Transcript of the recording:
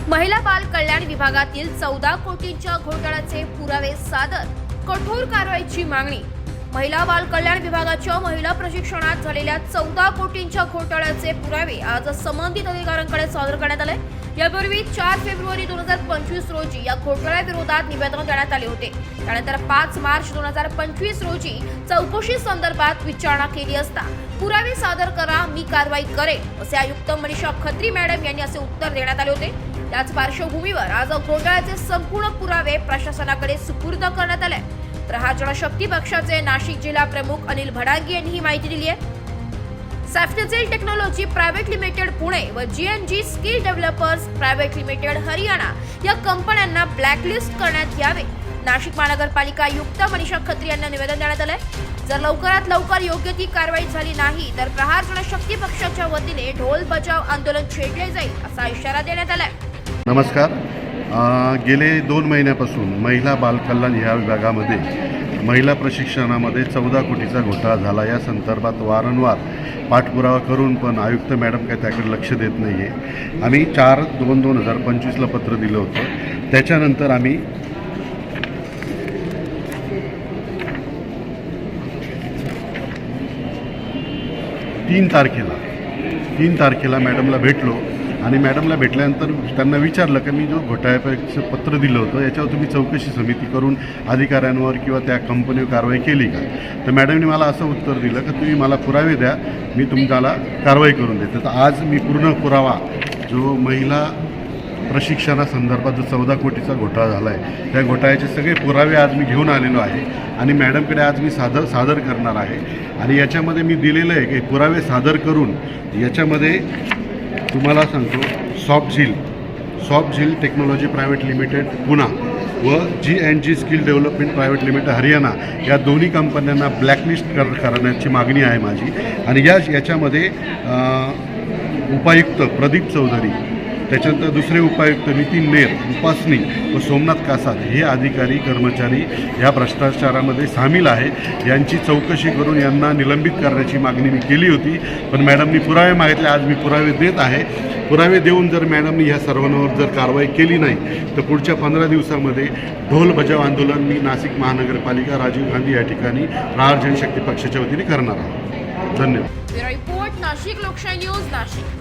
महिला बाल कल्याण विभागातील 14 कोटींच्या घोटाळ्याचे पुरावे सादर, कठोर कारवाईची मागणी। महिला बाल कल्याण विभागाच्या महिला प्रशिक्षणात झालेल्या 14 कोटींच्या घोटाळ्याचे पुरावे आज संबंधित अधिकाऱ्यांकडे सादर करण्यात आले। यापूर्वी 4 फेब्रुवारी 2025 रोजी या घोटाळ्याविरोधात निवेदन देण्यात आले होते। त्यानंतर 5 मार्च 2025 रोजी चौकशी संदर्भात विचारणा केली असता पुरावे सादर करा, मी कारवाई करेन असे आयुक्त मनीषा खत्री मॅडम यांनी असे उत्तर देण्यात आले होते। त्याच पार्श्वभूमीवर आज घोटाळ्याचे संपूर्ण पुरावे प्रशासनाकडे सुपूर्द करण्यात आले। प्रहार जनशक्ती पक्षाचे नाशिक जिल्हा प्रमुख अनिल भडांगी यांनी ही माहिती दिली आहे। सॅफ्टेजेल टेक्नॉलॉजी प्रायव्हेट लिमिटेड पुणे व GNG skill developers private limited Haryana या कंपन्यांना ब्लॅकलिस्ट करण्यात यावे। नाशिक महानगरपालिका आयुक्त मनीषा खत्री यांना निवेदन देण्यात आले। जर लवकरात लवकर योग्य ती कारवाई झाली नाही तर प्रहार जनशक्ती पक्षाच्या वतीने ढोल बजाव आंदोलन छेडले जाईल असा इशारा देण्यात आला। नमस्कार। गेले 2 महिन्यापासून महिला बाल कल्याण या विभागामध्ये महिला प्रशिक्षणामध्ये 14 कोटीचा घोटाळा झाला। या संदर्भात वारंवार पाठपुरावा करून पण आयुक्त मॅडम काही त्याकडे लक्ष देत नाही आहे। आम्ही 4/2/2025ला पत्र दिलं होतं। त्याच्यानंतर आम्ही 3 तारखेला मॅडमला भेटलो आणि मॅडमला भेटल्यानंतर त्यांना विचारलं की मी जो घोटाळ्याचं पत्र दिलं होतं याच्यावर तुम्ही चौकशी समिती करून अधिकाऱ्यांवर किंवा त्या कंपनीवर कारवाई केली का? तर मॅडमने मला असं उत्तर दिलं की तुम्ही मला पुरावे द्या, मी तुम्हाला कारवाई करून देते। तर आज मी पूर्ण पुरावा जो महिला प्रशिक्षणासंदर्भात जो 14 कोटीचा घोटाळा झाला आहे त्या घोटाळ्याचे सगळे पुरावे आज मी घेऊन आलेलो आहे आणि मॅडमकडे आज मी सादर करणार आहे। आणि याच्यामध्ये मी दिलेलं आहे की पुरावे सादर करून याच्यामध्ये तुम्हाला सांगतो सॉफ्ट झील टेक्नॉलॉजी प्रायव्हेट लिमिटेड पुणे व GNG skill development private limited Haryana या दोन्ही कंपन्यांना ब्लॅकलिस्ट करण्याची मागणी आहे माझी। आणि याच्यामध्ये उपायुक्त प्रदीप चौधरी, त्याच्यानंतर दुसरे उपायुक्त नितीन नेर, उपासनी व सोमनाथ कासाद हे अधिकारी कर्मचारी या भ्रष्टाचारामध्ये सामील आहे। यांची चौकशी करून यांना निलंबित करण्याची मागणी मी केली होती, पण मॅडमनी पुरावे मागितले। आज मी पुरावे देत आहे। पुरावे देऊन जर मॅडमनी ह्या सर्वांवर जर कारवाई केली नाही तर पुढच्या 15 दिवसामध्ये ढोल बजाव आंदोलन मी नाशिक महानगरपालिका राजीव गांधी या ठिकाणी प्रहार जनशक्ती पक्षाच्या वतीने करणार आहोत। धन्यवाद। रिपोर्ट नाशिक लोकशाही न्यूज नाशिक।